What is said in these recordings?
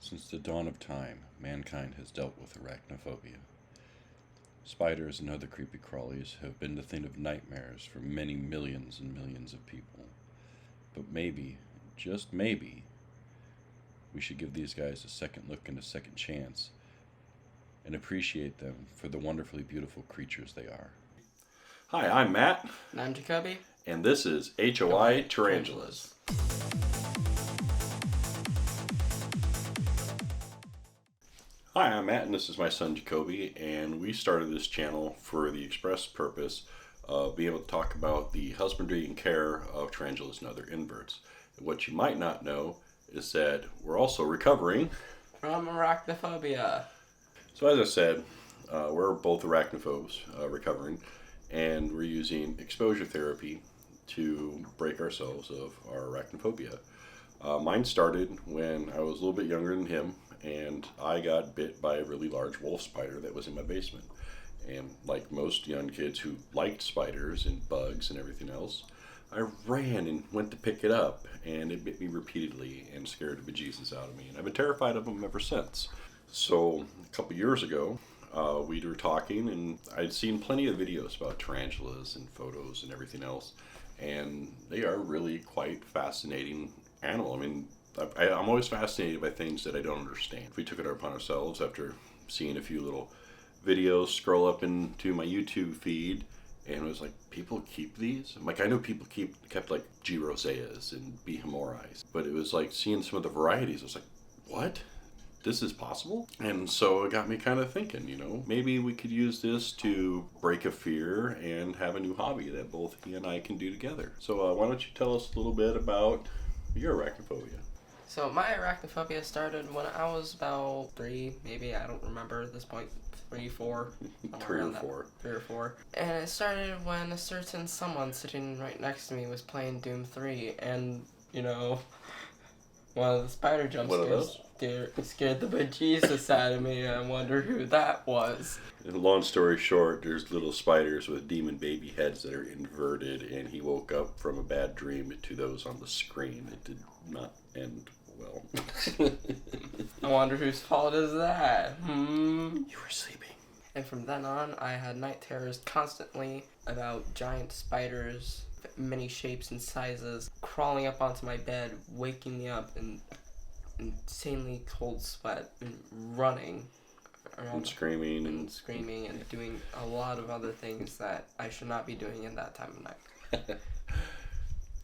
Since the dawn of time, mankind has dealt with arachnophobia. Spiders and other creepy crawlies have been the thing of nightmares for many millions and millions of people. But maybe, just maybe, we should give these guys a second look and a second chance and appreciate them for the wonderfully beautiful creatures they are. Hi, I'm Matt. And I'm Jacoby. And this is HOI Tarantulas. Hi, I'm Matt, and this is my son Jacoby, and we started this channel for the express purpose of being able to talk about the husbandry and care of tarantulas and other inverts. And what you might not know is that we're also recovering from arachnophobia. So as I said, we're both arachnophobes recovering, and we're using exposure therapy to break ourselves of our arachnophobia. Mine started when I was a little bit younger than him, and I got bit by a really large wolf spider that was in my basement. And like most young kids who liked spiders and bugs and everything else, I ran and went to pick it up, and it bit me repeatedly and scared the bejesus out of me. And I've been terrified of them ever since. So a couple years ago, we were talking, and I'd seen plenty of videos about tarantulas and photos and everything else, and they are really quite fascinating animal. I mean, I'm always fascinated by things that I don't understand. We took it upon ourselves after seeing a few little videos scroll up into my YouTube feed, and it was like, people keep these? I'm like, I know people kept like G. roseas and B. humoris, but it was like seeing some of the varieties. I was like, what? This is possible? And so it got me kind of thinking, maybe we could use this to break a fear and have a new hobby that both he and I can do together. So why don't you tell us a little bit about your arachnophobia? So my arachnophobia started when I was about 3, maybe, I don't remember at this point, 3, 4. 3 or 4. 3 or 4. And it started when a certain someone sitting right next to me was playing Doom 3, and, one of the spider jump scared the bejesus out of me, and I wonder who that was. And long story short, there's little spiders with demon baby heads that are inverted, and he woke up from a bad dream to those on the screen. It did not end well. I wonder whose fault is that? You were sleeping. And from then on, I had night terrors constantly about giant spiders, many shapes and sizes, crawling up onto my bed, waking me up in insanely cold sweat, and running around, and screaming and doing a lot of other things that I should not be doing in that time of night.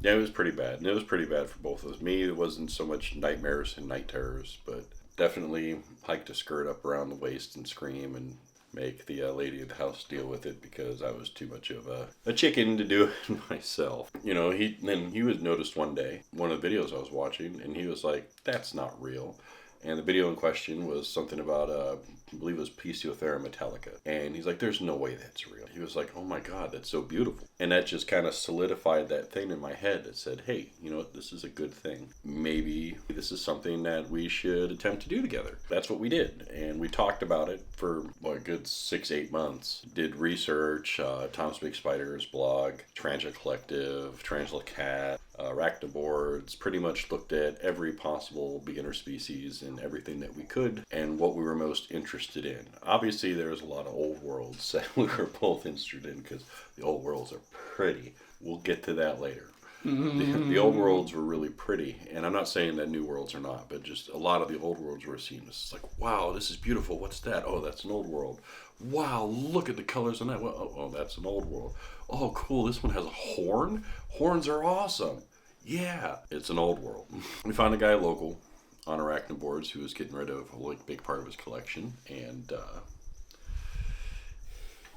Yeah, it was pretty bad. And it was pretty bad for both of us. Me, it wasn't so much nightmares and night terrors, but definitely hiked a skirt up around the waist and scream and make the lady of the house deal with it, because I was too much of a chicken to do it myself. He was noticed one day, one of the videos I was watching, and he was like, that's not real. And the video in question was something about, I believe it was Physiothera metallica. And he's like, there's no way that's real. He was like, oh my God, that's so beautiful. And that just kind of solidified that thing in my head that said, hey, you know what, this is a good thing. Maybe this is something that we should attempt to do together. That's what we did. And we talked about it for a good 6-8 months. Did research, Tom's Big Spiders blog, Tarantula Collective, Tarantula Cat, Arachnoboards, pretty much looked at every possible beginner species and everything that we could and what we were most interested in. Obviously, there's a lot of old worlds that we were both interested in, because the old worlds are pretty. We'll get to that later. The old worlds were really pretty, and I'm not saying that new worlds are not, but just a lot of the old worlds we're seeing. It's like, wow, this is beautiful. What's that? Oh, that's an old world. Wow, look at the colors on that. Oh, that's an old world. Oh, cool, this one has a horn? Horns are awesome. Yeah, it's an old world. We found a guy local on Arachnoboards who was getting rid of a big part of his collection, and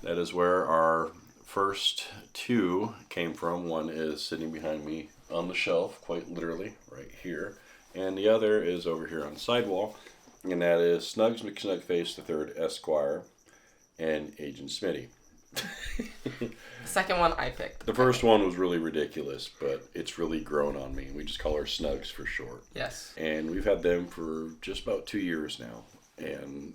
that is where our first 2 came from. One is sitting behind me on the shelf, quite literally, right here, and the other is over here on the sidewall, and that is Snugs McSnugface III Esquire and Agent Smitty. The second one I picked. The first one was really ridiculous, but it's really grown on me. We just call her Snugs for short. Yes. And we've had them for just about 2 years now. And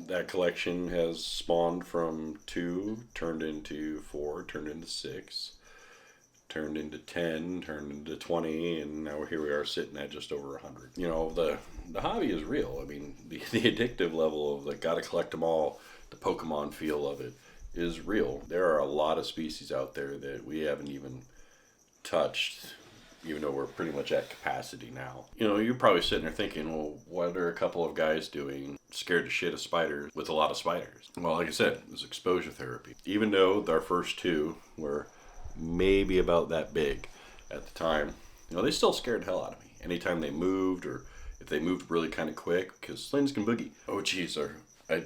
that collection has spawned from 2, turned into 4, turned into 6. turned into 10, turned into 20, and now here we are sitting at just over 100. You know, the hobby is real. I mean, the addictive level of like gotta collect them all, the Pokemon feel of it is real. There are a lot of species out there that we haven't even touched, even though we're pretty much at capacity now. You know, you're probably sitting there thinking, well, what are a couple of guys doing scared to shit of spiders with a lot of spiders? Well, like I said, it was exposure therapy. Even though our first two were maybe about that big at the time, you know, they still scared the hell out of me. Anytime they moved, or if they moved really kind of quick, because slings can boogie. Oh, geez, or a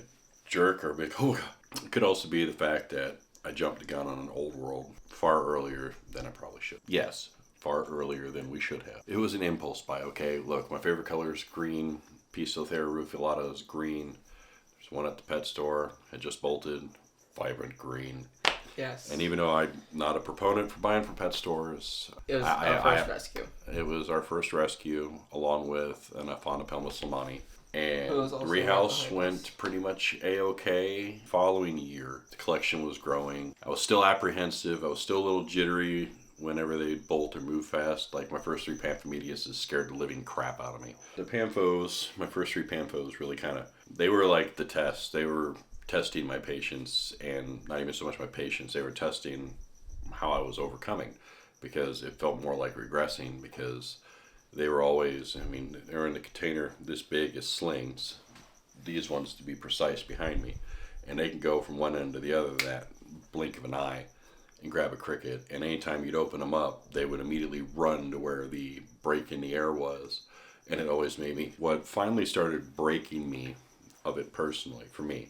jerk or a big, oh, God. It could also be the fact that I jumped the gun on an old world far earlier than I probably should. Yes, far earlier than we should have. It was an impulse buy, okay? Look, my favorite color is green. Pistothera rufilata is green. There's one at the pet store. I just bolted. Vibrant green. Yes. And even though I'm not a proponent for buying from pet stores, It was our first rescue. It was our first rescue, along with an Arachnophobia slamani. And was the also rehouse behind went us. pretty much a-okay. Following year, the collection was growing. I was still apprehensive. I was still a little jittery whenever they bolt or move fast. Like my first 3 Pamphomedias scared the living crap out of me. The Pamphos, my first 3 Pamphos really kind of, they were like the test. They were testing my patience, and not even so much my patience. They were testing how I was overcoming, because it felt more like regressing, because they were always, I mean, they were in the container this big as slings, these ones to be precise, behind me, and they can go from one end to the other that blink of an eye and grab a cricket, and anytime you'd open them up, they would immediately run to where the break in the air was, and it always made me, what finally started breaking me of it personally, for me,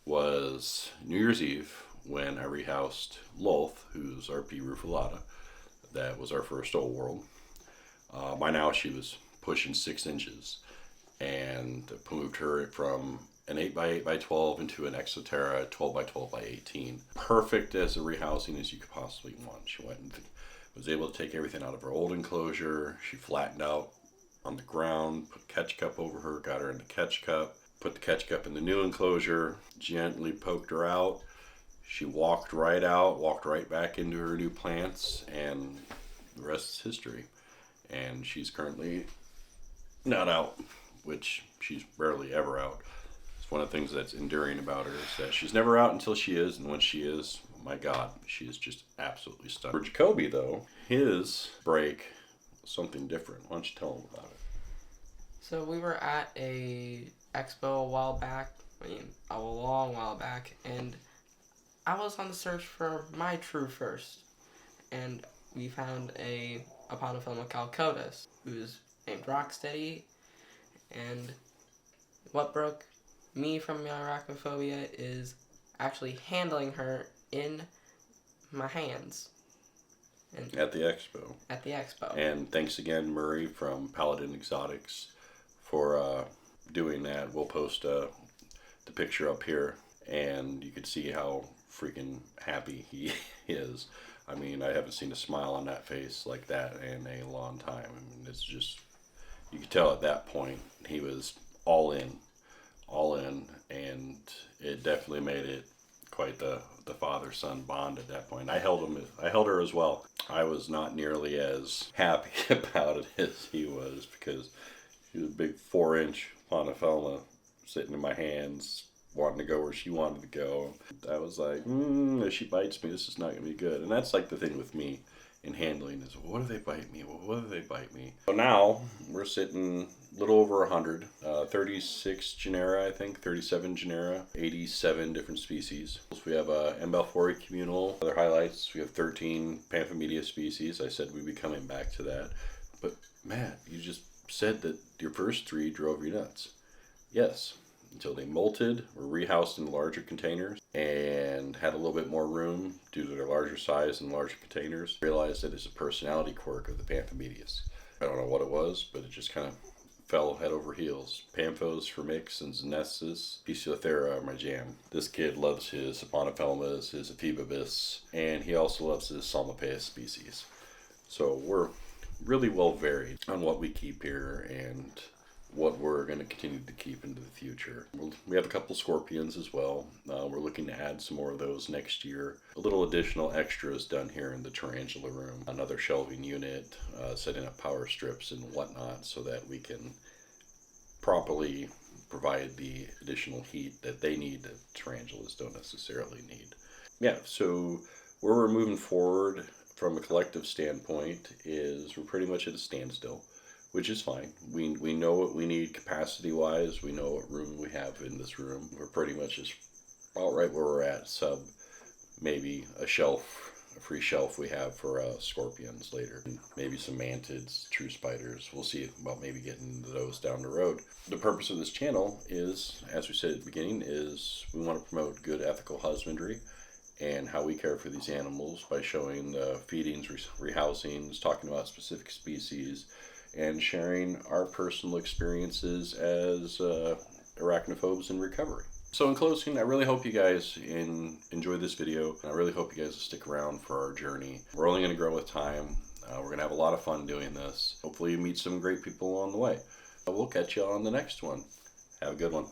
was New Year's Eve, when I rehoused Lolth, who's our P. rufilata. That was our first old world. By now she was pushing 6 inches, and moved her from an 8x8x12 into an Exoterra 12x12x18. Perfect as a rehousing as you could possibly want. She went and was able to take everything out of her old enclosure. She flattened out on the ground, put catch cup over her, got her in the catch cup, put the catch cup in the new enclosure, gently poked her out. She walked right out, walked right back into her new plants, and the rest is history. And she's currently not out, which she's rarely ever out. It's one of the things that's enduring about her, is that she's never out until she is, and when she is, my God, she is just absolutely stunning. For Jacoby, though, his break was something different. Why don't you tell him about it? So we were at a expo a while back, a long while back, and I was on the search for my true first, and we found a Arachnophobia calcotus, who's named Rocksteady, and what broke me from my arachnophobia is actually handling her in my hands. And At the expo. at the expo. And thanks again, Murray from Paladin Exotics, for doing that. We'll post the picture up here, and you can see how freaking happy he is. I mean, I haven't seen a smile on that face like that in a long time. I mean, it's just, you could tell at that point he was all in, and it definitely made it quite the father-son bond at that point. I held her as well. I was not nearly as happy about it as he was, because she was a big 4-inch Arachnophobia sitting in my hands, wanting to go where she wanted to go. I was like, if she bites me, this is not going to be good. And that's like the thing with me in handling is, what do they bite me? What do they bite me? So now we're sitting a little over 100, 36 genera, I think, 37 genera, 87 different species. We have Embelphori communal. Other highlights, we have 13 Pamphomedia species. I said we'd be coming back to that. But Matt, you just said that your first 3 drove you nuts. Yes. Until they molted, were rehoused in larger containers, and had a little bit more room due to their larger size and larger containers. Realized that it's a personality quirk of the Pamphomedias. I don't know what it was, but it just kind of fell head over heels. Pamphos, Formix, and Zenesis, Pistothera are my jam. This kid loves his Arachnophobia, his Aphibibis, and he also loves his Psalmopaeus species. So we're really well varied on what we keep here, and what we're going to continue to keep into the future. We have a couple scorpions as well. We're looking to add some more of those next year. A little additional extras done here in the tarantula room. Another shelving unit, setting up power strips and whatnot so that we can properly provide the additional heat that they need that tarantulas don't necessarily need. Yeah, so where we're moving forward from a collective standpoint is we're pretty much at a standstill, which is fine. We know what we need capacity wise. We know what room we have in this room. We're pretty much just about right where we're at, sub maybe a free shelf we have for scorpions later. Maybe some mantids, true spiders. We'll see about maybe getting into those down the road. The purpose of this channel is, as we said at the beginning, is we want to promote good ethical husbandry and how we care for these animals by showing the feedings, rehousings, talking about specific species, and sharing our personal experiences as arachnophobes in recovery. So in closing, I really hope you guys enjoy this video. I really hope you guys will stick around for our journey. We're only going to grow with time. We're going to have a lot of fun doing this. Hopefully you meet some great people along the way. We'll catch you on the next one. Have a good one.